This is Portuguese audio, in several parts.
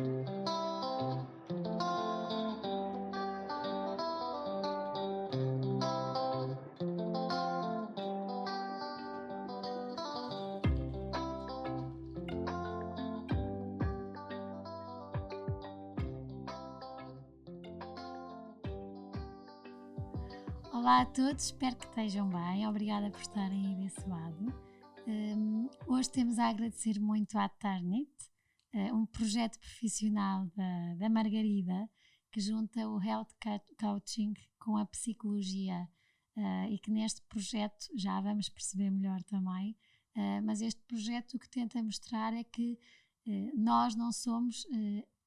Olá a todos, espero que estejam bem. Obrigada por estarem aí desse lado. Hoje temos a agradecer muito à Turnit, um projeto profissional da Margarida que junta o Health Coaching com a psicologia e que neste projeto já vamos perceber melhor também, mas este projeto o que tenta mostrar é que nós não somos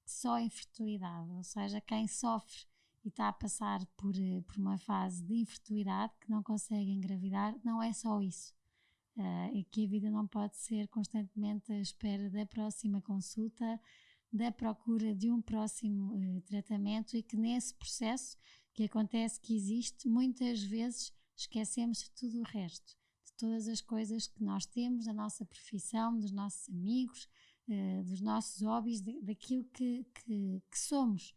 só infertilidade, ou seja, quem sofre e está a passar por uma fase de infertilidade, que não consegue engravidar, não é só isso. É que a vida não pode ser constantemente à espera da próxima consulta, da procura de um próximo tratamento, e que nesse processo que acontece, que existe, muitas vezes esquecemos de tudo o resto, de todas as coisas que nós temos, da nossa profissão, dos nossos amigos, dos nossos hobbies, daquilo que somos.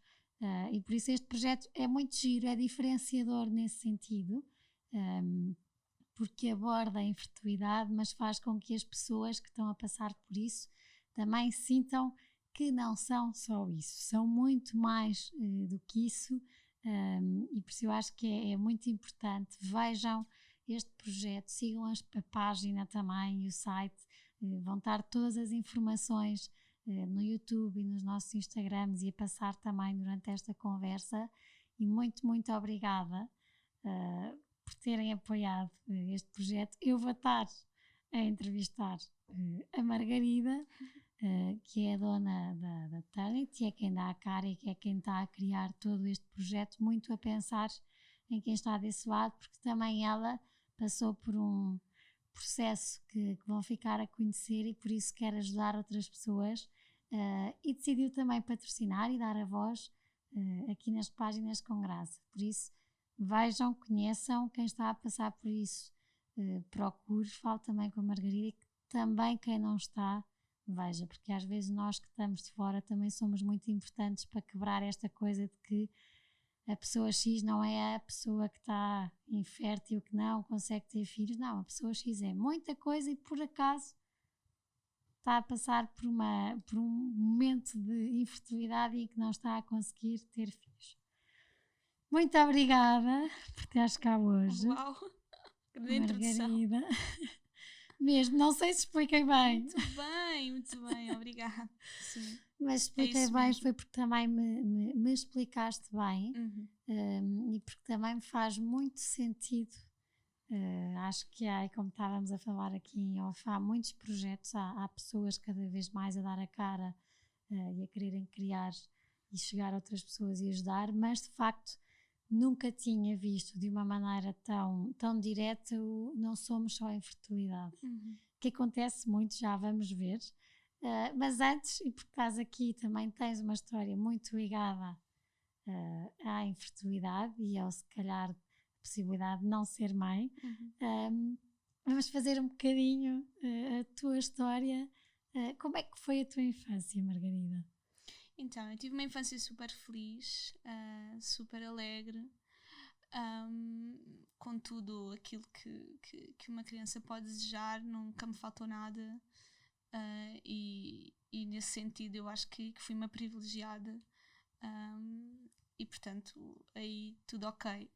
E por isso este projeto é muito giro, é diferenciador nesse sentido, porque aborda a infertilidade, mas faz com que as pessoas que estão a passar por isso também sintam que não são só isso, são muito mais do que isso, e por isso eu acho que é muito importante. Vejam este projeto, sigam a página também e o site, vão estar todas as informações no YouTube e nos nossos Instagrams e a passar também durante esta conversa. E muito, muito obrigada por terem apoiado este projeto. Eu vou estar a entrevistar a Margarida, que é a dona da Turnit, e é quem dá a cara e que é quem está a criar todo este projeto, muito a pensar em quem está desse lado, porque também ela passou por um processo que vão ficar a conhecer e por isso quer ajudar outras pessoas, e decidiu também patrocinar e dar a voz aqui nas páginas com graça. Por isso, vejam, conheçam quem está a passar por isso, procure, fale também com a Margarida, e também quem não está, veja, porque às vezes nós que estamos de fora também somos muito importantes para quebrar esta coisa de que a pessoa X não é a pessoa que está infértil, que não consegue ter filhos. Não, a pessoa X é muita coisa e por acaso está a passar por um momento de infertilidade em que não está a conseguir ter filhos. Muito obrigada por teres cá hoje. Uau! Grande introdução. Margarida. Mesmo, não sei se expliquei bem. Muito bem, obrigada. Sim. Mas expliquei bem mesmo. Foi porque também me explicaste bem, e porque também me faz muito sentido. Acho que há, como estávamos a falar aqui em off, há muitos projetos, há pessoas cada vez mais a dar a cara e a quererem criar e chegar a outras pessoas e ajudar, mas de facto nunca tinha visto de uma maneira tão direta o não somos só infertilidade, que acontece muito, já vamos ver. Mas antes, e porque estás aqui, também tens uma história muito ligada à infertilidade e ao, se calhar, a possibilidade de não ser mãe. Vamos fazer um bocadinho a tua história. Como é que foi a tua infância, Margarida? Então, eu tive uma infância super feliz, super alegre, com tudo aquilo que uma criança pode desejar, nunca me faltou nada. E nesse sentido eu acho que fui uma privilegiada, e portanto aí tudo ok.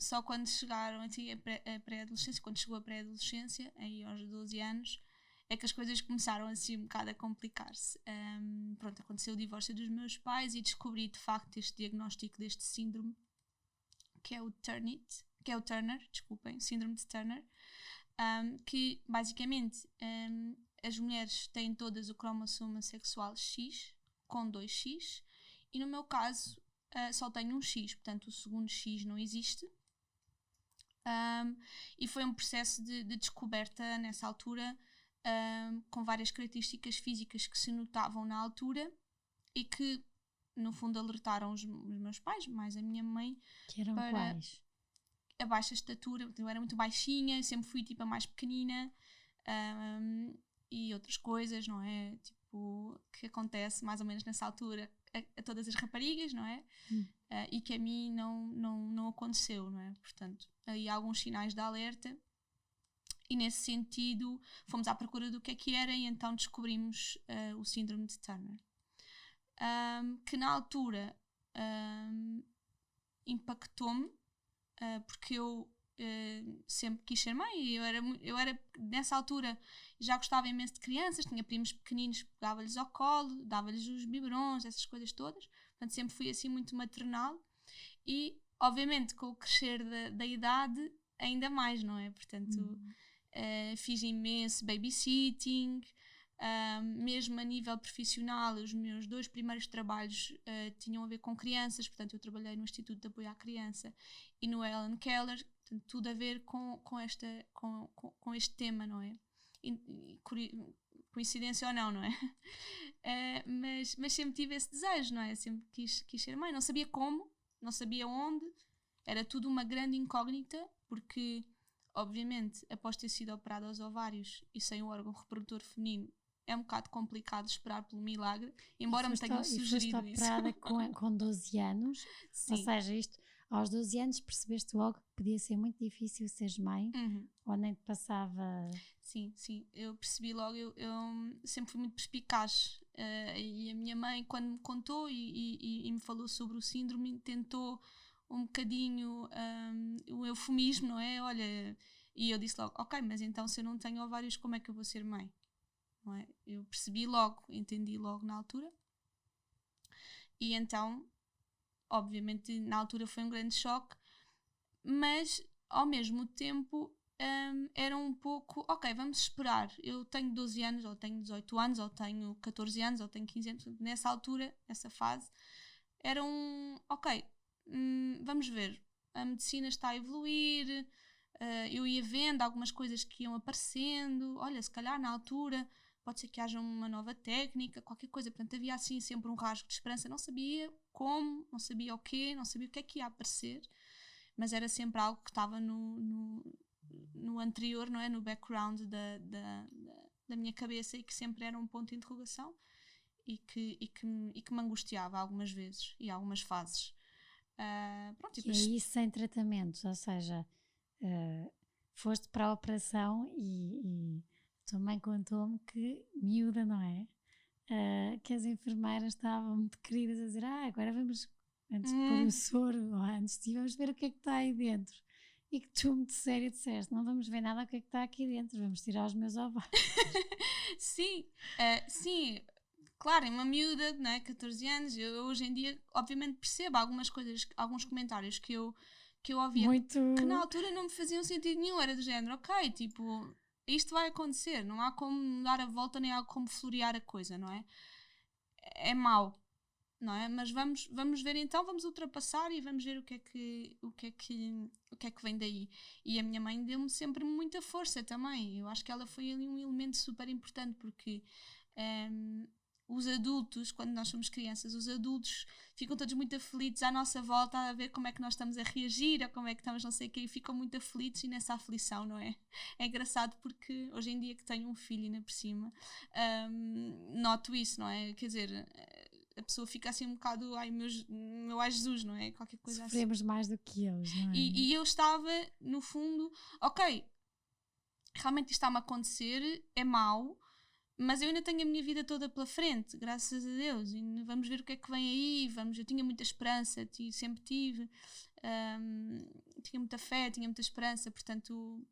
Só quando chegaram a pré-adolescência, quando chegou a pré-adolescência, aí aos 12 anos, é que as coisas começaram assim um bocado a complicar-se. Pronto, aconteceu o divórcio dos meus pais e descobri de facto este diagnóstico deste síndrome, que é o Turner, síndrome de Turner, que basicamente as mulheres têm todas o cromossoma sexual X, com 2X, e no meu caso só tenho um X, portanto o segundo X não existe. E foi um processo de descoberta nessa altura, com várias características físicas que se notavam na altura e que no fundo alertaram os meus pais, mais a minha mãe, que eram para quais? A baixa estatura. Eu era muito baixinha, sempre fui tipo a mais pequenina, e outras coisas, não é? Tipo, tipo, que acontece mais ou menos nessa altura a todas as raparigas, não é? E que a mim não aconteceu, não é? Portanto, aí há alguns sinais de alerta e nesse sentido fomos à procura do que era e então descobrimos o síndrome de Turner. Que na altura impactou-me, porque eu sempre quis ser mãe. Eu era nessa altura, já gostava imenso de crianças, tinha primos pequeninos, pegava-lhes ao colo, dava-lhes os biberons, essas coisas todas, portanto sempre fui assim muito maternal e obviamente com o crescer da idade ainda mais, não é? Portanto fiz imenso babysitting. Mesmo a nível profissional, os meus 2 primeiros trabalhos tinham a ver com crianças, portanto eu trabalhei no Instituto de Apoio à Criança e no Helen Keller, portanto, tudo a ver com este tema, não é? Coincidência ou não é? Mas sempre tive esse desejo, não é? Sempre quis ser mãe, não sabia como, não sabia onde, era tudo uma grande incógnita, porque obviamente após ter sido operada aos ovários e sem o órgão reprodutor feminino é um bocado complicado esperar pelo milagre, embora me tenham sugerido isso. E foste operada com 12 anos, Sim. Ou seja, isto, aos 12 anos percebeste logo que podia ser muito difícil seres mãe, ou nem te passava... Sim, eu percebi logo, eu sempre fui muito perspicaz, e a minha mãe quando me contou e me falou sobre o síndrome, tentou um bocadinho o eufemismo, não é? Olha, e eu disse logo, ok, mas então se eu não tenho ovários, como é que eu vou ser mãe? Não é? Eu percebi logo, entendi logo na altura. E então, obviamente, na altura foi um grande choque, mas ao mesmo tempo era um pouco, ok, vamos esperar. Eu tenho 12 anos, ou tenho 18 anos, ou tenho 14 anos, ou tenho 15 anos. Nessa altura, nessa fase, era ok, vamos ver. A medicina está a evoluir, eu ia vendo algumas coisas que iam aparecendo. Olha, se calhar na altura pode ser que haja uma nova técnica, qualquer coisa. Portanto, havia assim sempre um rasgo de esperança. Não sabia como, não sabia o quê, não sabia o que é que ia aparecer, mas era sempre algo que estava no anterior, não é? No background da minha cabeça e que sempre era um ponto de interrogação e que me angustiava algumas vezes e algumas fases. Pronto, e é isso sem tratamentos, ou seja, foste para a operação e tua mãe contou-me que, miúda, não é? Que as enfermeiras estavam muito queridas a dizer, agora vamos, antes de pôr o soro, ou antes de vamos ver o que é que está aí dentro. E que tu, muito sério, disseste, não vamos ver nada o que é que está aqui dentro, vamos tirar os meus ovários. Sim, claro, é uma miúda, não é? 14 anos, eu hoje em dia, obviamente, percebo algumas coisas, alguns comentários que eu ouvia, que na altura não me faziam sentido nenhum, era do género, ok, tipo... Isto vai acontecer, não há como dar a volta nem há como florear a coisa, não é? É mau, não é? Mas vamos ver então, vamos ultrapassar e vamos ver o que é que vem daí. E a minha mãe deu-me sempre muita força também. Eu acho que ela foi ali um elemento super importante, porque os adultos, quando nós somos crianças, os adultos ficam todos muito aflitos à nossa volta a ver como é que nós estamos a reagir ou como é que estamos não sei o quê, e ficam muito aflitos e nessa aflição, não é? É engraçado porque hoje em dia que tenho um filho ainda por cima, noto isso, não é? Quer dizer, a pessoa fica assim um bocado, ai Jesus, não é? Qualquer coisa assim. Sofremos mais do que eles, não é? E eu estava, no fundo, ok, realmente isto está-me a acontecer, é mau, mas eu ainda tenho a minha vida toda pela frente, graças a Deus, e vamos ver o que é que vem aí, eu tinha muita esperança, sempre tive, tinha muita fé, tinha muita esperança, portanto,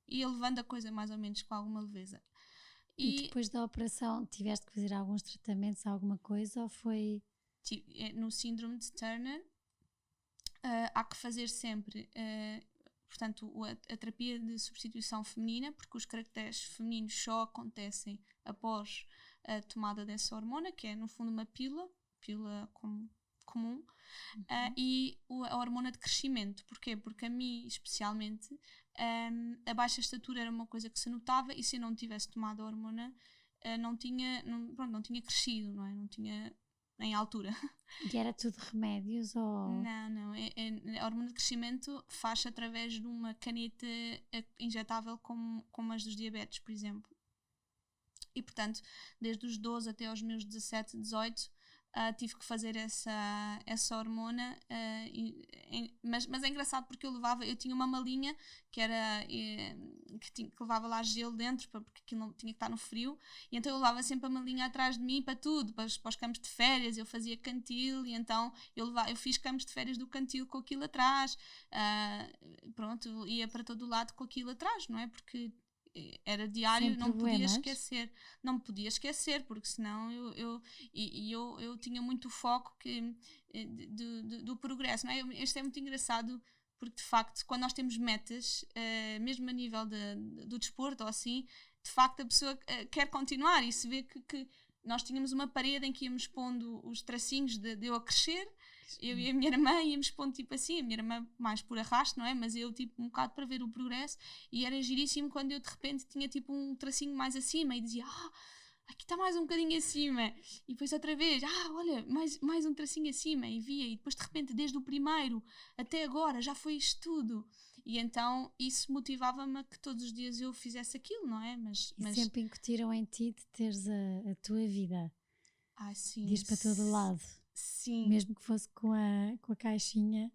ia levando a coisa mais ou menos com alguma leveza. E depois da operação tiveste que fazer alguns tratamentos, alguma coisa, ou foi... No síndrome de Turner, há que fazer sempre... portanto, a terapia de substituição feminina, porque os caracteres femininos só acontecem após a tomada dessa hormona, que é no fundo uma pílula comum, e a hormona de crescimento. Porquê? Porque a mim, especialmente, a baixa estatura era uma coisa que se notava, e se eu não tivesse tomado a hormona, não tinha crescido, não é? Não tinha em altura. E era tudo remédios ou... Não. A hormona de crescimento faz-se através de uma caneta injetável como as dos diabetes, por exemplo. E, portanto, desde os 12 até aos meus 17, 18, tive que fazer essa hormona. Mas é engraçado porque eu tinha uma malinha que era que levava lá gelo dentro, porque aquilo não tinha que estar no frio, e então eu levava sempre a malinha atrás de mim para tudo, para os campos de férias. Eu fazia cantil, e então eu fiz campos de férias do cantil com aquilo atrás. Pronto, ia para todo o lado com aquilo atrás, não é? Porque era diário, não podia esquecer, porque senão eu tinha muito foco do progresso, não é? Isto é muito engraçado, porque de facto, quando nós temos metas, mesmo a nível do desporto ou assim, de facto a pessoa quer continuar, e se vê que nós tínhamos uma parede em que íamos pondo os tracinhos de eu a crescer. Eu e a minha irmã íamos pondo tipo assim, a minha irmã mais por arrasto, não é? Mas eu tipo um bocado para ver o progresso, e era giríssimo quando eu de repente tinha tipo um tracinho mais acima e dizia, aqui está mais um bocadinho acima, e depois outra vez, olha, mais um tracinho acima, e via, e depois de repente desde o primeiro até agora já foi isto tudo. E então isso motivava-me a que todos os dias eu fizesse aquilo, não é? Mas sempre incutiram em ti de teres a tua vida. Sim. Diz para todo lado. Sim. Mesmo que fosse com a caixinha.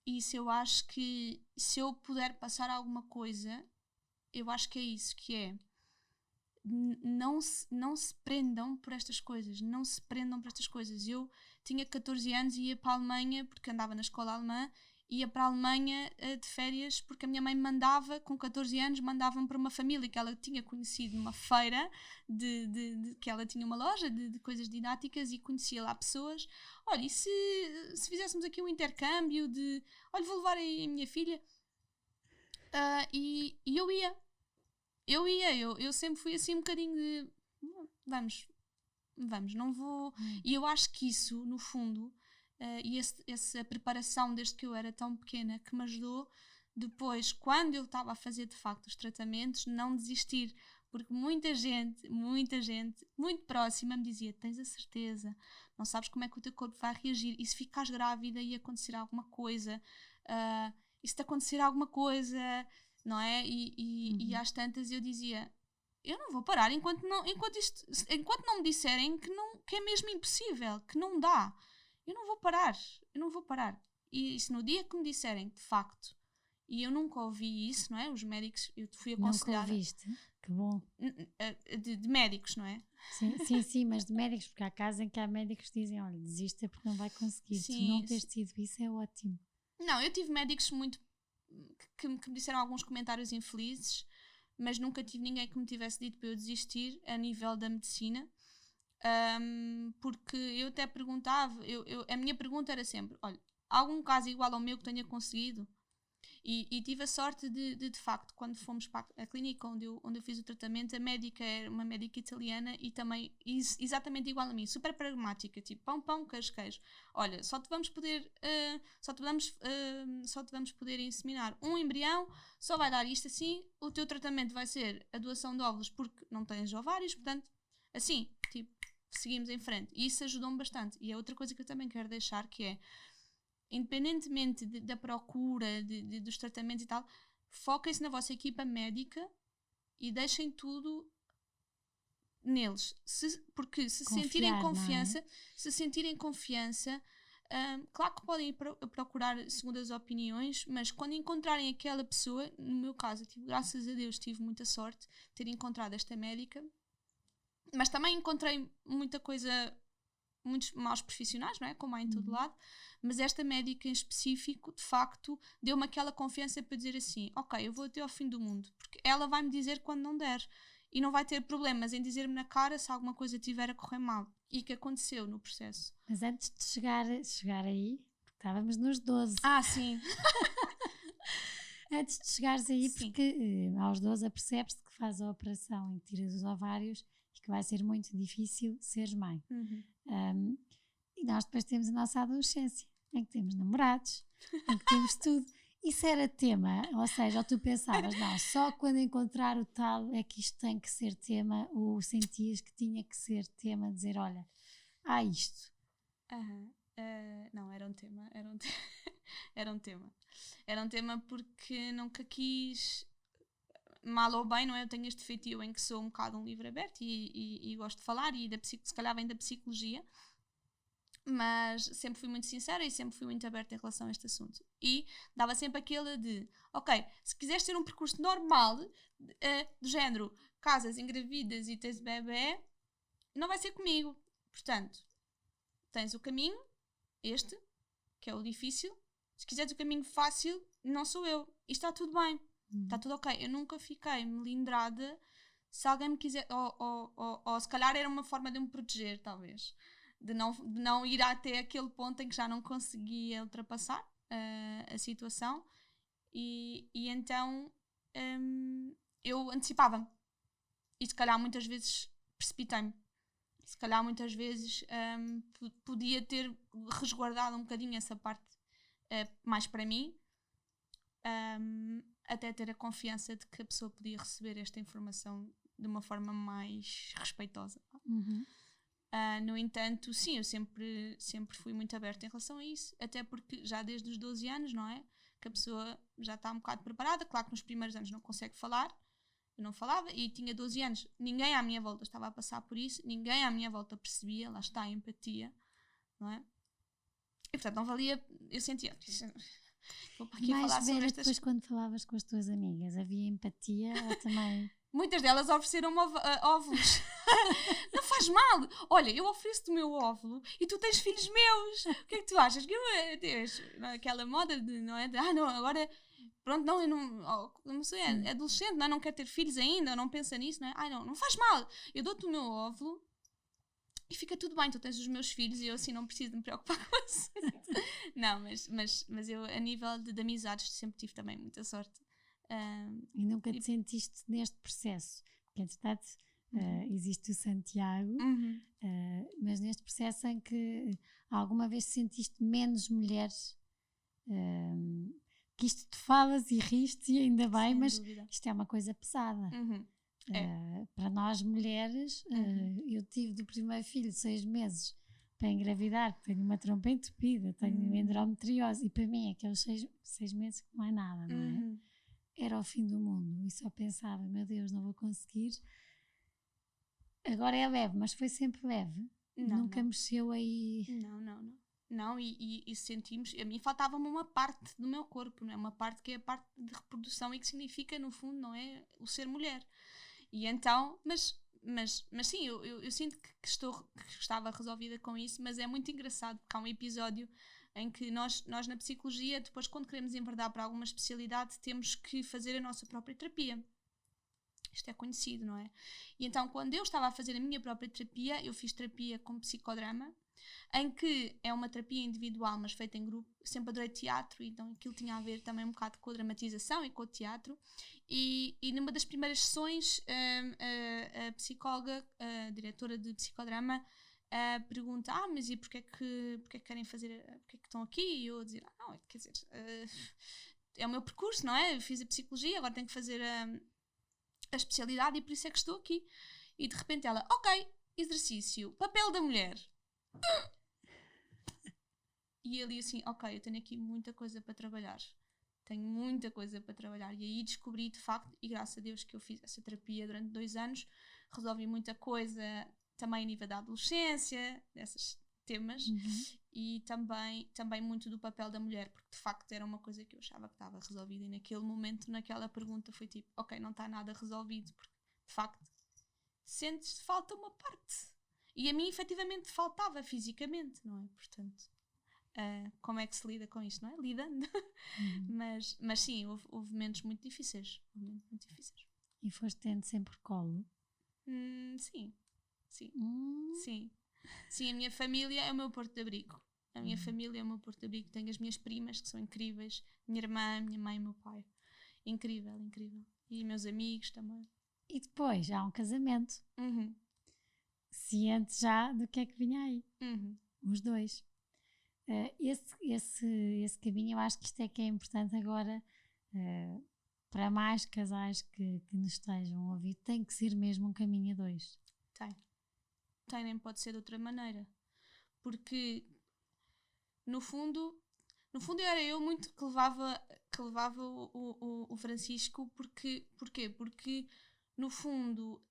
Isso, eu acho que se eu puder passar alguma coisa, eu acho que é isso, que é não se prendam por estas coisas, não se prendam por estas coisas. Eu tinha 14 anos e ia para a Alemanha, porque andava na escola alemã, ia para a Alemanha de férias, porque a minha mãe mandava, com 14 anos, mandava-me para uma família que ela tinha conhecido numa feira, que ela tinha uma loja de coisas didáticas, e conhecia lá pessoas. Olha, e se fizéssemos aqui um intercâmbio olha, vou levar aí a minha filha. E eu ia. Eu sempre fui assim um bocadinho de vamos, não vou. E eu acho que isso, no fundo, e essa preparação desde que eu era tão pequena, que me ajudou depois, quando eu estava a fazer de facto os tratamentos, não desistir. Porque muita gente muito próxima me dizia, tens a certeza, não sabes como é que o teu corpo vai reagir, e se ficares grávida e acontecer alguma coisa, e se te acontecer alguma coisa, não é? E às tantas eu dizia, eu não vou parar enquanto não me disserem que é mesmo impossível, que não dá. Eu não vou parar. E isso no dia que me disserem, de facto, e eu nunca ouvi isso, não é? Os médicos, eu fui aconselhada. Nunca ouviste? Que bom. De médicos, não é? Sim, mas de médicos, porque há casos em que há médicos que dizem, olha, desista porque não vai conseguir. Sim, tu não teres tido isso é ótimo. Não, eu tive médicos que me disseram alguns comentários infelizes, mas nunca tive ninguém que me tivesse dito para eu desistir a nível da medicina. Porque eu até perguntava, a minha pergunta era sempre, olha, há algum caso igual ao meu que tenha conseguido? E tive a sorte de facto, quando fomos para a clínica onde eu fiz o tratamento, a médica era uma médica italiana e também exatamente igual a mim, super pragmática, tipo pão, queijo. Olha, só te vamos poder inseminar um embrião, só vai dar isto assim, o teu tratamento vai ser a doação de óvulos porque não tens ovários, portanto, assim, tipo, seguimos em frente. E isso ajudou-me bastante. E é outra coisa que eu também quero deixar, que é, independentemente da procura dos tratamentos e tal, foquem-se na vossa equipa médica e deixem tudo neles, porque se sentirem confiança, claro que podem ir procurar segundas opiniões, mas quando encontrarem aquela pessoa, no meu caso, graças a Deus tive muita sorte de ter encontrado esta médica, mas também encontrei muita coisa, muitos maus profissionais, não é? Como há em todo lado, mas esta médica em específico, de facto, deu-me aquela confiança para dizer assim, ok, eu vou até ao fim do mundo, porque ela vai-me dizer quando não der, e não vai ter problemas em dizer-me na cara se alguma coisa tiver a correr mal, e que aconteceu no processo. Mas antes de chegar aí, estávamos nos 12. Sim. Antes de chegares aí, Sim. porque aos 12 apercebes-te que fazes a operação em que tiras os ovários e que vai ser muito difícil seres mãe. E nós depois temos a nossa adolescência, em que temos namorados, em que temos tudo. Isso era tema, ou seja, ou tu pensavas, não, só quando encontrar o tal é que isto tem que ser tema, ou sentias que tinha que ser tema, dizer, olha, há isto. Não, era um tema. Era um tema porque nunca quis. mal ou bem, não é? Eu tenho este feitio em que sou um bocado um livro aberto e gosto de falar, e se calhar vem da psicologia, mas sempre fui muito sincera e sempre fui muito aberta em relação a este assunto. E dava sempre aquele de, ok, se quiseres ter um percurso normal, do género, casas, engravidas e tens bebê, não vai ser comigo. Portanto, tens o caminho, este, que é o difícil. Se quiseres o caminho fácil, não sou eu. E está tudo bem. Está tudo ok. Eu nunca fiquei melindrada se alguém me quiser... Ou se calhar era uma forma de me proteger, talvez. De não ir até aquele ponto em que já não conseguia ultrapassar a situação. E então eu antecipava-me. E se calhar muitas vezes precipitei-me. Se calhar muitas vezes podia ter resguardado um bocadinho essa parte mais para mim, até ter a confiança de que a pessoa podia receber esta informação de uma forma mais respeitosa. No entanto, sim, eu sempre fui muito aberta em relação a isso, até porque já desde os 12 anos, não é? Que a pessoa já está um bocado preparada. Claro que nos primeiros anos não consegue falar. Eu não falava e tinha 12 anos. Ninguém à minha volta estava a passar por isso. Ninguém à minha volta percebia. Lá está a empatia, não é? E portanto não valia... Eu sentia... Vou para aqui Mais falar sobre Vera, estas... depois quando falavas com as tuas amigas, havia empatia ou também... Muitas delas ofereceram-me óvulos. Não faz mal. Olha, eu ofereço-te o meu óvulo e tu tens filhos meus. O que é que tu achas? Que aquela moda de, não é? De, não, agora... Pronto, não, eu não sei, é adolescente, não quer ter filhos ainda, não pensa nisso, não é? Não faz mal. Eu dou-te o meu óvulo e fica tudo bem, tu tens os meus filhos e eu assim não preciso de me preocupar com isso. Não, mas eu a nível de amizades sempre tive também muita sorte. E nunca te sentiste neste processo? Porque entretanto existe o Santiago, mas neste processo em que alguma vez sentiste menos mulheres... que isto te falas e riste e ainda bem, mas isto é uma coisa pesada. Para nós mulheres, eu tive do primeiro filho 6 meses para engravidar, tenho uma trompa entupida, tenho endometriose, e para mim aqueles 6 meses que não é nada, não é? Era o fim do mundo, e só pensava, meu Deus, não vou conseguir. Agora é leve, mas foi sempre leve. Nunca mexeu aí. Não, e sentimos, a mim faltava-me uma parte do meu corpo, não é? Uma parte que é a parte de reprodução e que significa, no fundo, não é? O ser mulher. E então, mas sim, eu sinto que estava resolvida com isso, mas é muito engraçado, porque há um episódio em que nós na psicologia, depois quando queremos enverdar para alguma especialidade, temos que fazer a nossa própria terapia. Isto é conhecido, não é? E então, quando eu estava a fazer a minha própria terapia, eu fiz terapia com psicodrama, em que é uma terapia individual, mas feita em grupo. Eu sempre adorei teatro, então aquilo tinha a ver também um bocado com a dramatização e com o teatro. E numa das primeiras sessões, a psicóloga, a diretora de psicodrama, pergunta, mas e porquê é que querem fazer, porquê é que estão aqui? E eu a dizer, não, quer dizer, é o meu percurso, não é? Eu fiz a psicologia, agora tenho que fazer a especialidade e por isso é que estou aqui. E de repente ela, ok, exercício, papel da mulher. E ali assim, ok, eu tenho aqui muita coisa para trabalhar. Tenho muita coisa para trabalhar. E aí descobri, de facto, e graças a Deus que eu fiz essa terapia durante 2 anos, resolvi muita coisa também a nível da adolescência, desses temas, e também muito do papel da mulher, porque de facto era uma coisa que eu achava que estava resolvida, e naquele momento, naquela pergunta, foi tipo, ok, não está nada resolvido, porque de facto sentes que falta uma parte. E a mim efetivamente faltava fisicamente, não é? Portanto, como é que se lida com isto, não é? Lidando. Mas sim, houve momentos muito difíceis. E foste tendo sempre colo? Sim. Sim, a minha família é o meu porto de abrigo. A minha família é o meu porto de abrigo. Tenho as minhas primas, que são incríveis. Minha irmã, minha mãe e meu pai. Incrível. E meus amigos também. E depois há um casamento. Ciente já do que é que vinha aí. Os dois. Esse caminho, eu acho que isto é que é importante agora para mais casais que nos estejam a ouvir. Tem que ser mesmo um caminho a 2. Tem, nem pode ser de outra maneira. Porque, no fundo, no fundo era eu muito que levava o Francisco, porquê? Porque no fundo,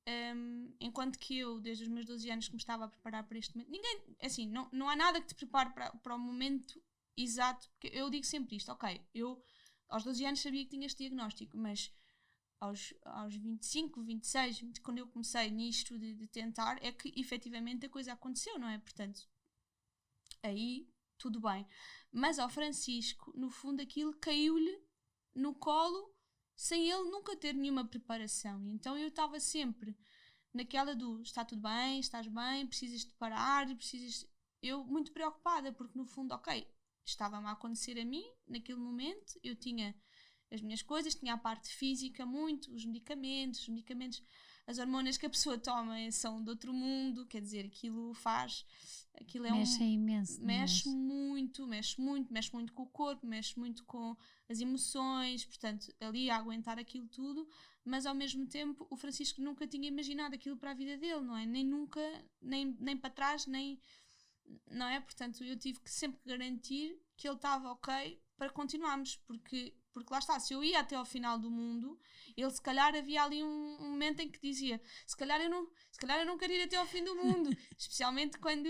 enquanto que eu, desde os meus 12 anos, que me estava a preparar para este momento, ninguém, assim, não há nada que te prepare para o momento exato, porque eu digo sempre isto, ok, eu aos 12 anos sabia que tinha este diagnóstico, mas aos 25, 26, quando eu comecei nisto de tentar, é que efetivamente a coisa aconteceu, não é? Portanto, aí tudo bem. Mas ao Francisco, no fundo, aquilo caiu-lhe no colo sem ele nunca ter nenhuma preparação. Então eu estava sempre naquela do está tudo bem, estás bem, precisas de parar, eu muito preocupada, porque no fundo, ok, estava-me a acontecer a mim, naquele momento, eu tinha as minhas coisas, tinha a parte física muito, os medicamentos, as hormonas que a pessoa toma são de outro mundo, quer dizer, aquilo é mexe imenso, mexe muito com o corpo, mexe muito com as emoções, portanto, ali a aguentar aquilo tudo, mas ao mesmo tempo o Francisco nunca tinha imaginado aquilo para a vida dele, não é? Nem nunca, nem para trás, nem, não é? Portanto, eu tive que sempre garantir que ele estava ok para continuarmos, porque lá está, se eu ia até ao final do mundo, ele se calhar havia ali um momento em que dizia, se calhar eu não quero ir até ao fim do mundo, especialmente quando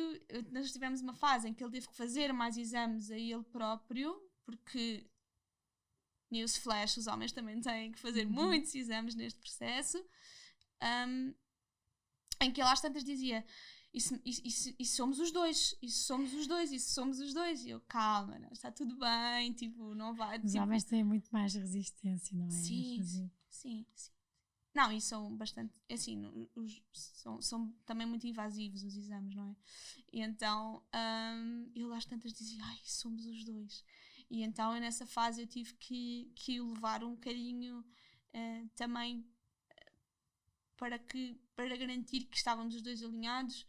nós tivemos uma fase em que ele teve que fazer mais exames a ele próprio, porque newsflash, os homens também têm que fazer muitos exames neste processo, em que ele às tantas dizia, isso somos os dois, e eu, calma, não, está tudo bem, tipo, não vai... Os homens têm muito mais resistência, não é? Sim. Não, e são bastante, assim, são também muito invasivos os exames, não é? E então, ele às tantas dizia, somos os dois. E então, nessa fase, eu tive que o levar um bocadinho também para garantir que estávamos os dois alinhados.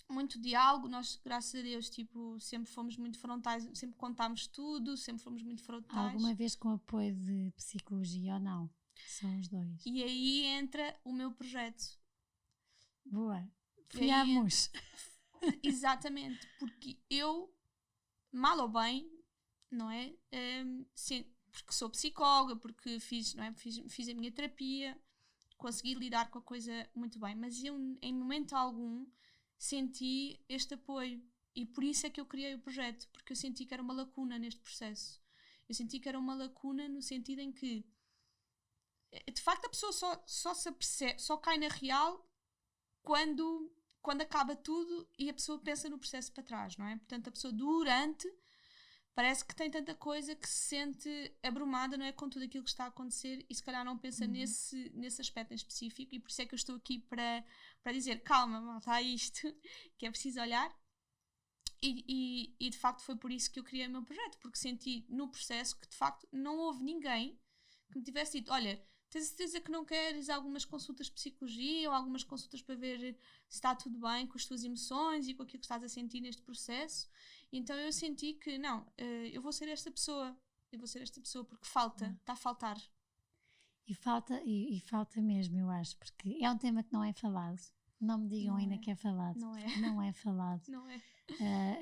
Muito diálogo, nós, graças a Deus, tipo, sempre fomos muito frontais, sempre contámos tudo, sempre fomos muito frontais. Alguma vez com apoio de psicologia ou não? São os dois. E aí entra o meu projeto. Boa. Fiamos. Exatamente, porque eu, mal ou bem, não é? Porque sou psicóloga, porque fiz a minha terapia, consegui lidar com a coisa muito bem, mas eu, em momento algum, senti este apoio, e por isso é que eu criei o projeto, porque eu senti que era uma lacuna neste processo. Eu senti que era uma lacuna no sentido em que, de facto, a pessoa só se apercebe, só cai na real quando acaba tudo e a pessoa pensa no processo para trás, não é? Portanto, a pessoa durante parece que tem tanta coisa que se sente abrumada, não é, com tudo aquilo que está a acontecer, e se calhar não pensa nesse aspecto em específico, e por isso é que eu estou aqui para dizer, calma, malta, há isto que é preciso olhar, e de facto foi por isso que eu criei o meu projeto, porque senti no processo que de facto não houve ninguém que me tivesse dito, olha, tens certeza que não queres algumas consultas de psicologia ou algumas consultas para ver se está tudo bem com as tuas emoções e com aquilo que estás a sentir neste processo? Então eu senti que não, eu vou ser esta pessoa porque está a faltar. E falta mesmo, eu acho, porque é um tema que não é falado. Não me digam ainda que é falado. Não é falado. Não é.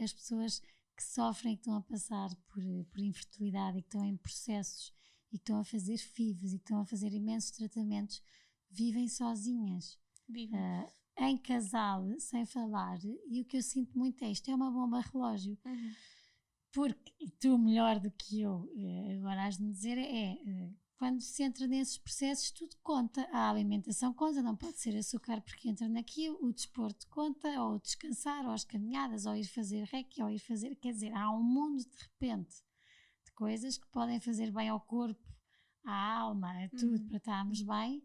As pessoas que sofrem, que estão a passar por infertilidade e que estão em processos e que estão a fazer FIVs e que estão a fazer imensos tratamentos, vivem sozinhas. Vivem. Em casal, sem falar, e o que eu sinto muito é isto, é uma bomba relógio. Porque, e tu melhor do que eu, agora has de me dizer, quando se entra nesses processos, tudo conta. A alimentação conta, não pode ser açúcar porque entra naquilo, o desporto conta, ou descansar, ou as caminhadas, ou ir fazer reiki, ou ir fazer, quer dizer, há um mundo de repente de coisas que podem fazer bem ao corpo, à alma, a tudo, para estarmos bem,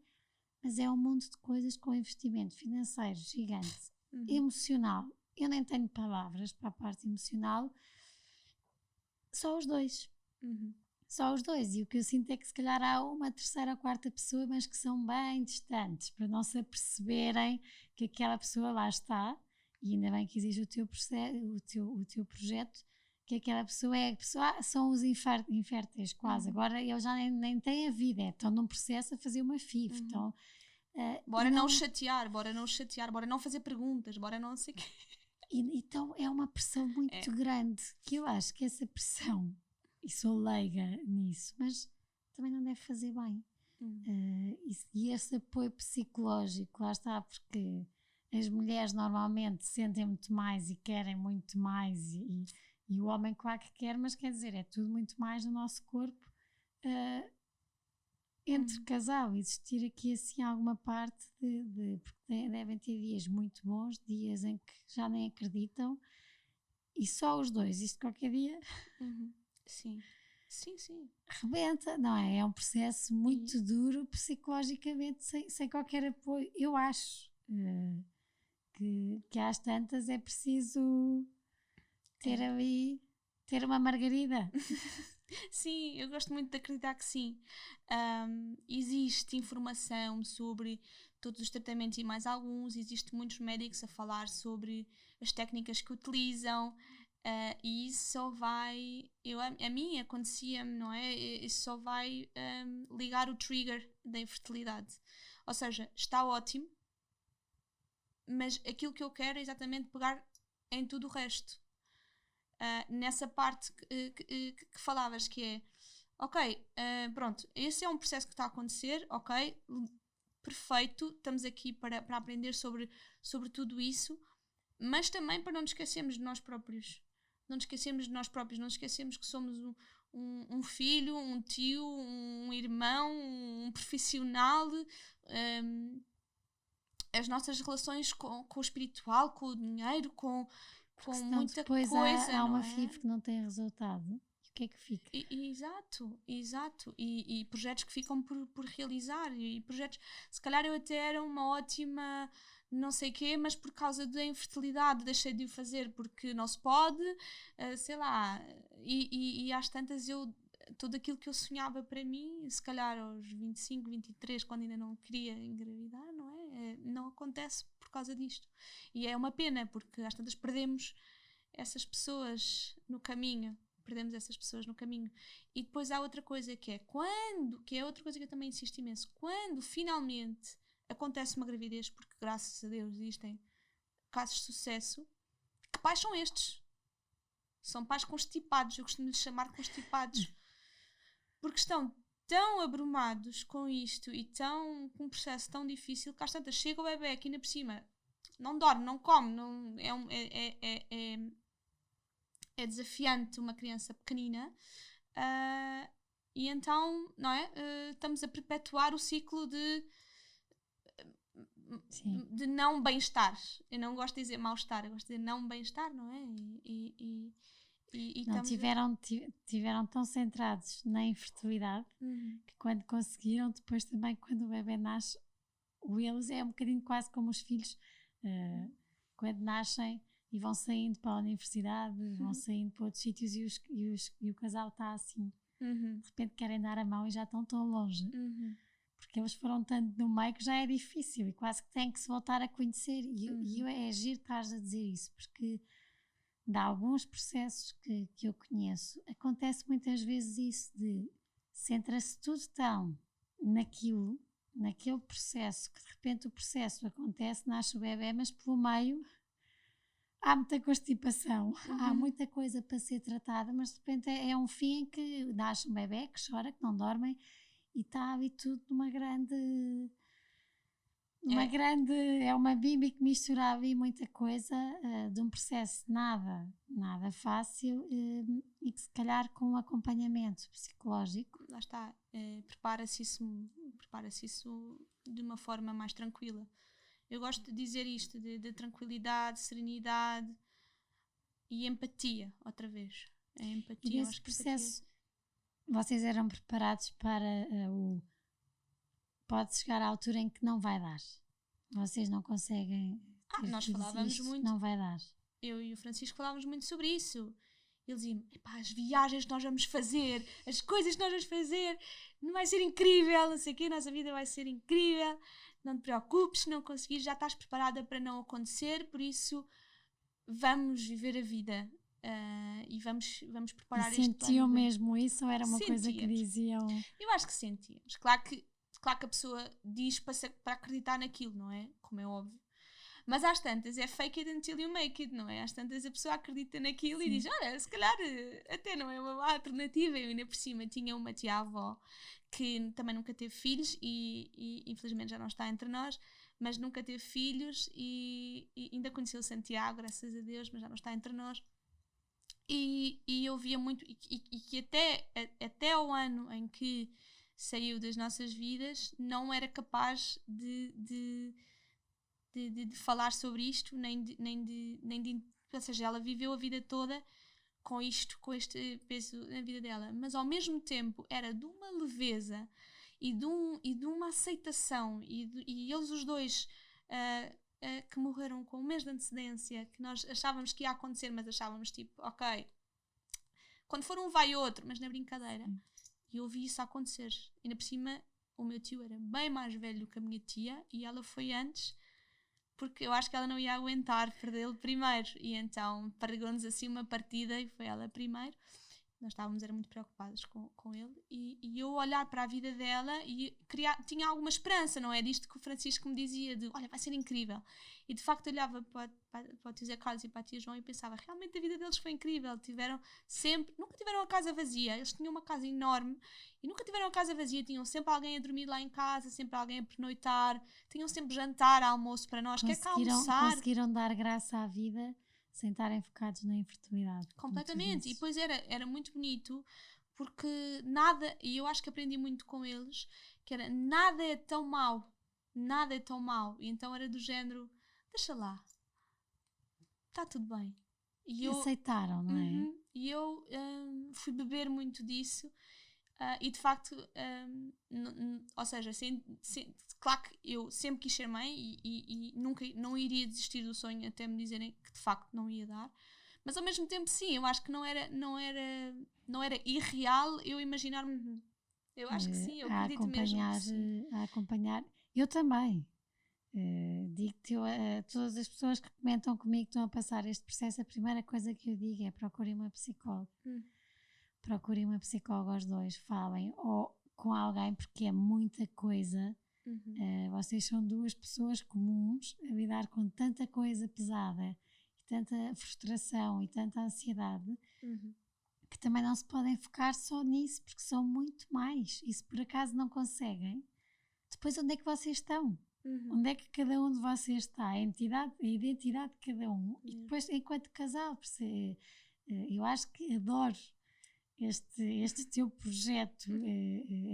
mas é um mundo de coisas com investimento financeiro gigante, emocional. Eu nem tenho palavras para a parte emocional, só os dois. Só os dois, e o que eu sinto é que se calhar há uma terceira ou quarta pessoa, mas que são bem distantes, para não se aperceberem que aquela pessoa lá está, e ainda bem que existe o teu projeto, que aquela pessoa são os inférteis quase, agora eles já nem têm a vida, estão num processo a fazer uma FIV, então... Bora não chatear, bora não fazer perguntas, bora não sei o quê. Então é uma pressão muito grande, que eu acho que essa pressão, e sou leiga nisso, mas também não deve fazer bem. E esse apoio psicológico, lá está, porque as mulheres normalmente sentem muito mais e querem muito mais, e o homem claro que quer, mas quer dizer, é tudo muito mais no nosso corpo. Entre casal, existir aqui assim alguma parte porque devem ter dias muito bons, dias em que já nem acreditam, e só os dois, isto qualquer dia Sim. rebenta, não é? É um processo muito duro psicologicamente, sem qualquer apoio. Eu acho que às tantas é preciso ter ali, ter uma margarida. Sim, eu gosto muito de acreditar que sim. Existe informação sobre todos os tratamentos e mais alguns, existem muitos médicos a falar sobre as técnicas que utilizam, e isso só vai, a mim acontecia-me, não é? Isso só vai ligar o trigger da infertilidade. Ou seja, está ótimo, mas aquilo que eu quero é exatamente pegar em tudo o resto. Nessa parte que falavas, que é ok, pronto, esse é um processo que está a acontecer, ok, perfeito, estamos aqui para aprender sobre tudo isso, mas também para não nos esquecermos de nós próprios, não nos esquecermos que somos um filho, um tio, um irmão, um profissional, as nossas relações com o espiritual, com o dinheiro, com muita depois coisa. Há uma não é? FIV que não tem resultado. E o que é que fica? Exato. E projetos que ficam por realizar. E projetos. Se calhar eu até era uma ótima não sei quê, mas por causa da infertilidade deixei de o fazer porque não se pode, sei lá. E às tantas tudo aquilo que eu sonhava para mim, se calhar aos 25, 23, quando ainda não queria engravidar, não é? Não acontece por causa disto. E é uma pena, porque às tantas perdemos essas pessoas no caminho. E depois há outra coisa que é outra coisa que eu também insisto imenso, quando finalmente acontece uma gravidez, porque graças a Deus existem casos de sucesso, que pais são estes? São pais constipados, eu costumo lhes chamar constipados, porque estão tão abrumados com isto e com um processo tão difícil que às tantas chega o bebê aqui ainda por cima, não dorme, não come, é desafiante uma criança pequenina, e então, não é? Estamos a perpetuar o ciclo de não bem-estar. Eu não gosto de dizer mal-estar, eu gosto de dizer não bem-estar, não é? Não tiveram tão centrados na infertilidade que quando conseguiram, depois também quando o bebê nasce, eles é um bocadinho quase como os filhos, quando nascem e vão saindo para a universidade, vão saindo para outros sítios e o casal está assim, de repente querem dar a mão e já estão tão longe, porque eles foram tanto no meio que já é difícil e quase que têm que se voltar a conhecer, e é giro estás a dizer isso, porque de alguns processos que eu conheço, acontece muitas vezes isso de centra-se tudo tão naquele processo, que de repente o processo acontece, nasce o bebê, mas pelo meio há muita constipação, há muita coisa para ser tratada, mas de repente é um fim em que nasce um bebê que chora, que não dorme, e está ali tudo numa grande... é uma bíblia que mistura ali muita coisa, de um processo nada fácil, e que se calhar com um acompanhamento psicológico. Lá está, prepara-se isso de uma forma mais tranquila. Eu gosto de dizer isto, de tranquilidade, serenidade e empatia, outra vez. A empatia, e nesse processo, vocês eram preparados para pode chegar à altura em que não vai dar. Vocês não conseguem. Nós falávamos muito. Não vai dar. Eu e o Francisco falávamos muito sobre isso. Ele dizia-me: as viagens que nós vamos fazer, as coisas que nós vamos fazer, não vai ser incrível, não sei o quê, a nossa vida vai ser incrível. Não te preocupes, se não conseguires, já estás preparada para não acontecer, por isso vamos viver a vida. E vamos preparar este plano. Sentiam mesmo isso ou era uma coisa que diziam? Eu acho que sentíamos. Claro que a pessoa diz para acreditar naquilo, não é? Como é óbvio. Mas às tantas é fake it until you make it, não é? Às tantas a pessoa acredita naquilo e diz, olha, se calhar até não é uma má alternativa. Eu ainda por cima tinha uma tia-avó que também nunca teve filhos e infelizmente já não está entre nós, mas nunca teve filhos e ainda conheceu Santiago, graças a Deus, mas já não está entre nós. E eu via muito, e que até o ano em que saiu das nossas vidas, não era capaz de falar sobre isto, ou seja, ela viveu a vida toda com este peso na vida dela, mas ao mesmo tempo era de uma leveza e de uma aceitação, e eles os dois que morreram com um mês de antecedência, que nós achávamos que ia acontecer, mas achávamos tipo, ok, quando for um vai outro, mas na brincadeira. E eu vi isso acontecer. Ainda por cima, o meu tio era bem mais velho que a minha tia e ela foi antes, porque eu acho que ela não ia aguentar perdê-lo primeiro. E então pregou-nos assim uma partida e foi ela primeiro. Nós era muito preocupados com ele. E eu olhar para a vida dela e tinha alguma esperança, não é? Disto que o Francisco me dizia, de olha, vai ser incrível. E de facto olhava para o tio Zé Carlos e para a tia João e pensava, realmente a vida deles foi incrível. Nunca tiveram a casa vazia. Eles tinham uma casa enorme e nunca tiveram a casa vazia. Tinham sempre alguém a dormir lá em casa, sempre alguém a pernoitar. Tinham sempre jantar, almoço para nós. Quer cá almoçar. Conseguiram dar graça à vida sem estarem focados na infertilidade. Completamente. E depois era muito bonito, porque nada, e eu acho que aprendi muito com eles, que era nada é tão mau. Nada é tão mau. E então era do género, deixa lá. Está tudo bem. E aceitaram, não é? E eu fui beber muito disso. E de facto, ou seja, claro que eu sempre quis ser mãe e nunca não iria desistir do sonho até me dizerem que de facto não ia dar, mas ao mesmo tempo sim, eu acho que não era irreal eu imaginar-me. Eu acho que sim, eu acredito mesmo que sim. A acompanhar, eu também. Digo-te, todas as pessoas que comentam comigo que estão a passar este processo, a primeira coisa que eu digo é procurem uma psicóloga. Procurem uma psicóloga os dois, falem ou com alguém, porque é muita coisa. Vocês são duas pessoas comuns a lidar com tanta coisa pesada e tanta frustração e tanta ansiedade, que também não se podem focar só nisso, porque são muito mais. E se por acaso não conseguem, depois onde é que vocês estão? Onde é que cada um de vocês está? A identidade de cada um. E depois, enquanto casal, eu acho que adoro este teu projeto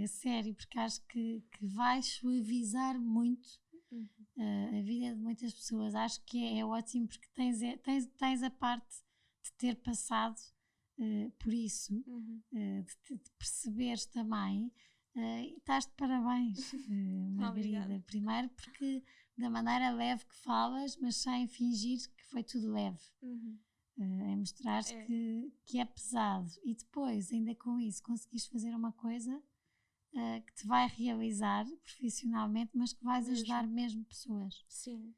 a sério, porque acho que vai suavizar muito a vida de muitas pessoas. Acho que é ótimo, porque tens a parte de ter passado por isso, de perceberes também, e estás de parabéns, Margarida. Primeiro porque da maneira leve que falas, mas sem fingir que foi tudo leve. É mostrar que é pesado, e depois, ainda com isso, conseguiste fazer uma coisa que te vai realizar profissionalmente, mas que vais ajudar mesmo pessoas. Sim,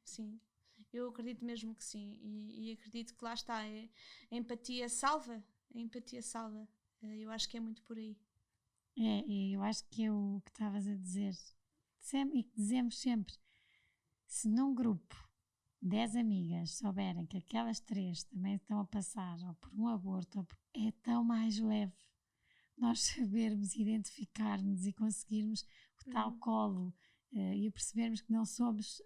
eu acredito mesmo que sim, e acredito que lá está, a empatia salva, eu acho que é muito por aí. Eu acho que é o que estavas a dizer e que dizemos sempre: se num grupo 10 amigas souberem que aquelas 3 também estão a passar ou por um aborto, é tão mais leve nós sabermos identificar-nos e conseguirmos o tal colo e percebermos que não somos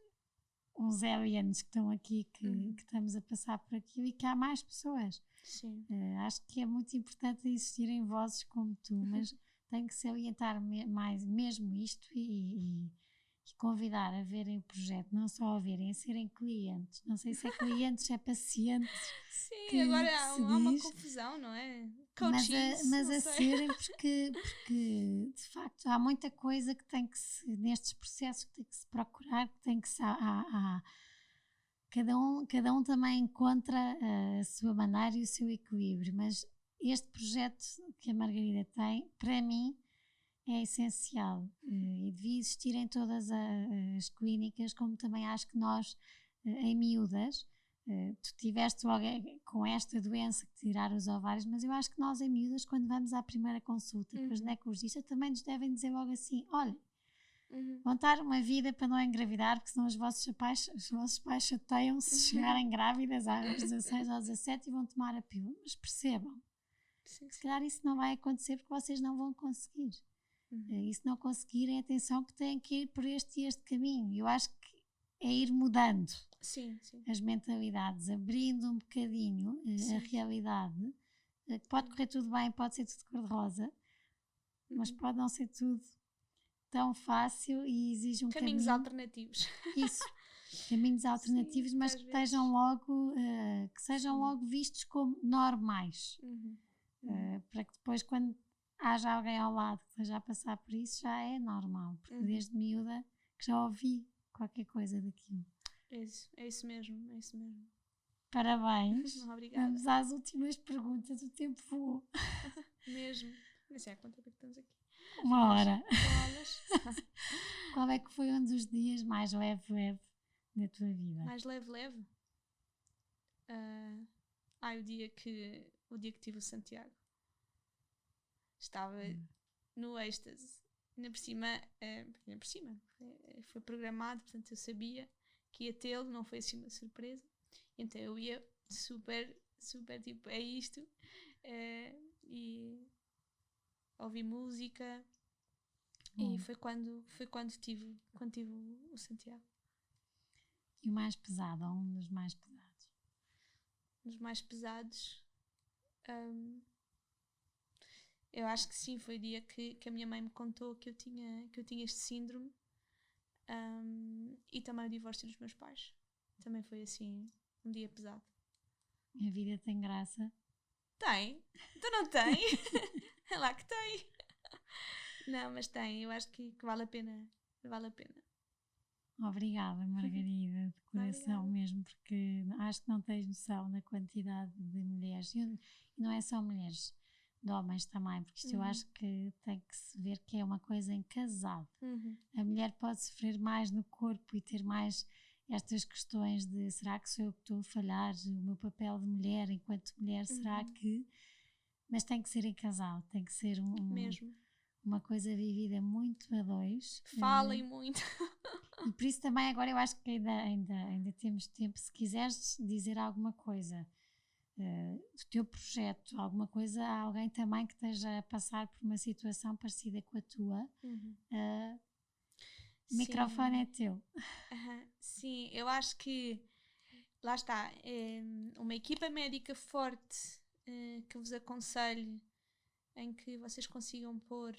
uns aliens que estão aqui, que estamos a passar por aquilo, e que há mais pessoas. Sim. Acho que é muito importante existirem vozes como tu, mas tem que salientar mais mesmo isto e convidar a verem o projeto, não só a verem, a serem clientes. Não sei se é clientes, se é pacientes. Sim, agora há uma confusão, não é? Mas a serem, porque de facto há muita coisa que tem que se, nestes processos, que tem que se procurar, que tem que se. Cada um também encontra a sua maneira e o seu equilíbrio, mas este projeto que a Margarida tem, para mim, é essencial e devia existir em todas as clínicas, como também acho que nós, em miúdas, tu tiveste logo com esta doença que tirar os ovários, mas eu acho que nós, em miúdas, quando vamos à primeira consulta com a ginecologista, também nos devem dizer logo assim: olha, Vão estar uma vida para não engravidar, porque senão os vossos pais chateiam-se se chegarem grávidas aos 16 ou 17 e vão tomar a pílula. Mas percebam, Sim. se calhar isso não vai acontecer porque vocês não vão conseguir. E se não conseguirem, atenção que têm que ir por este e este caminho. Eu acho que é ir mudando as mentalidades, abrindo um bocadinho a realidade. Pode correr tudo bem, pode ser tudo cor-de-rosa, mas pode não ser tudo tão fácil e exige caminhos alternativos. Isso, caminhos alternativos, mas que estejam logo, que sejam logo vistos como normais. Para que depois, quando haja alguém ao lado que esteja a passar por isso, já é normal, porque desde miúda que já ouvi qualquer coisa daquilo. É isso mesmo. Parabéns. Obrigada. Vamos às últimas perguntas, o tempo voou. Mesmo. Não sei há quanto tempo é que estamos aqui. 1 hora. Qual é que foi um dos dias mais leve da tua vida? Mais leve? O dia que tive o Santiago. Estava no êxtase. Ainda por cima, foi programado, portanto eu sabia que ia tê-lo, não foi assim uma surpresa. Então eu ia super tipo, é isto. E ouvi música. E foi quando tive o Santiago. E o mais pesado, ou um dos mais pesados? Um dos mais pesados... eu acho que sim, foi o dia que a minha mãe me contou que eu tinha este síndrome, e também o divórcio dos meus pais. Também foi assim um dia pesado. A vida tem graça? Tem? Tu não tem? É lá que tem. Não, mas tem, eu acho que vale a pena. Obrigada, Margarida, de coração mesmo, porque acho que não tens noção da quantidade de mulheres, e não é só mulheres, de homens também, porque isto eu acho que tem que se ver que é uma coisa em casal. A mulher pode sofrer mais no corpo e ter mais estas questões de será que sou eu que estou a falhar, o meu papel de mulher enquanto mulher, será que... Mas tem que ser em casal, tem que ser uma coisa vivida muito a dois. Falem muito. E por isso também agora eu acho que ainda temos tempo, se quiseres dizer alguma coisa do teu projeto, alguma coisa a alguém também que esteja a passar por uma situação parecida com a tua, o microfone é teu. Sim, eu acho que lá está, uma equipa médica forte que vos aconselhe, em que vocês consigam pôr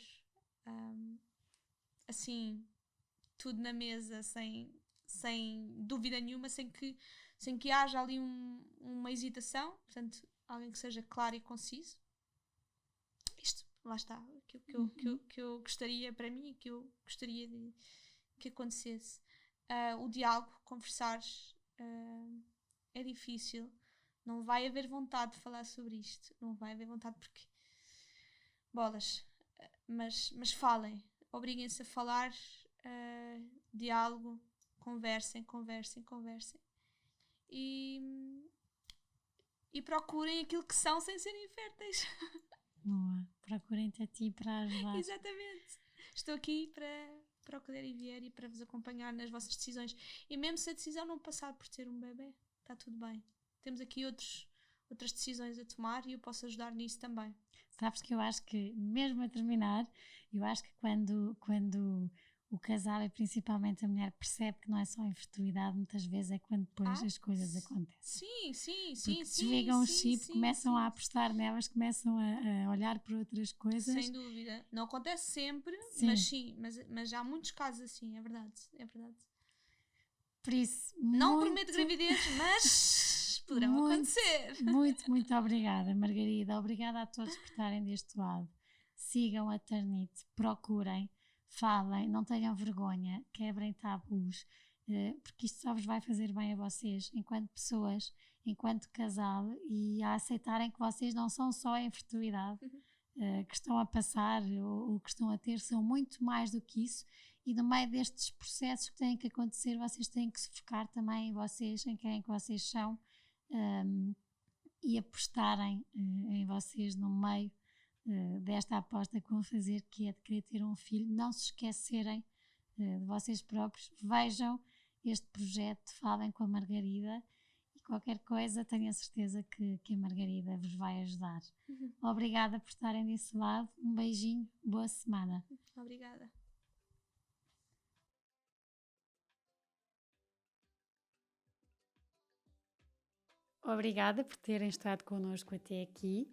assim tudo na mesa sem dúvida nenhuma, sem que haja ali uma hesitação, portanto alguém que seja claro e conciso. Isto, lá está, que eu gostaria para mim, que eu gostaria que acontecesse. O diálogo, conversar, é difícil, não vai haver vontade de falar sobre isto, não vai haver vontade porque bolas, mas falem, obriguem-se a falar, diálogo, conversem e procurem aquilo que são sem serem férteis. Boa, procurem-te a ti para ajudar. Exatamente, estou aqui para o que der e vier e para vos acompanhar nas vossas decisões, e mesmo se a decisão não passar por ter um bebê, está tudo bem, temos aqui outras decisões a tomar e eu posso ajudar nisso também. Sabes que eu acho que, mesmo a terminar, eu acho que quando o casal e principalmente a mulher percebe que não é só infertilidade, muitas vezes é quando depois as coisas acontecem. Sim. Porque desligam o chip, começam a apostar nelas, começam a olhar para outras coisas. Sem dúvida. Não acontece sempre, mas há muitos casos assim, é verdade. Por isso, não prometo gravidez, mas poderão acontecer. Muito obrigada, Margarida. Obrigada a todos por estarem deste lado. Sigam a Ternite, procurem, falem, não tenham vergonha, quebrem tabus, porque isto só vos vai fazer bem a vocês, enquanto pessoas, enquanto casal, e a aceitarem que vocês não são só a infertilidade que estão a passar ou que estão a ter, são muito mais do que isso. E no meio destes processos que têm que acontecer, vocês têm que se focar também em vocês, em quem é que vocês são, e apostarem em vocês no meio desta aposta que vão fazer, que é de querer ter um filho. Não se esquecerem de vocês próprios, vejam este projeto, falem com a Margarida e qualquer coisa tenho a certeza que a Margarida vos vai ajudar. Obrigada por estarem desse lado, um beijinho, boa semana. Obrigada. Obrigada por terem estado connosco até aqui.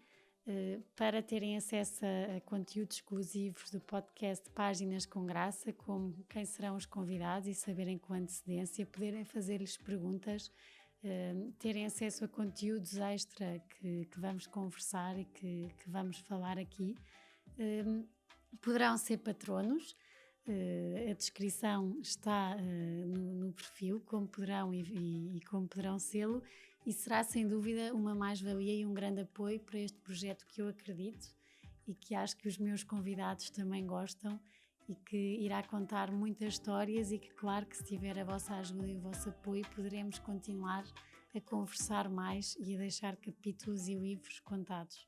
Para terem acesso a conteúdos exclusivos do podcast Páginas com Graça, como quem serão os convidados e saberem com antecedência, poderem fazer-lhes perguntas, terem acesso a conteúdos extra que vamos conversar e que vamos falar aqui, poderão ser patronos. A descrição está no perfil, como poderão e como poderão sê-lo, e será sem dúvida uma mais-valia e um grande apoio para este projeto que eu acredito e que acho que os meus convidados também gostam e que irá contar muitas histórias e que, claro, que se tiver a vossa ajuda e o vosso apoio poderemos continuar a conversar mais e a deixar capítulos e livros contados.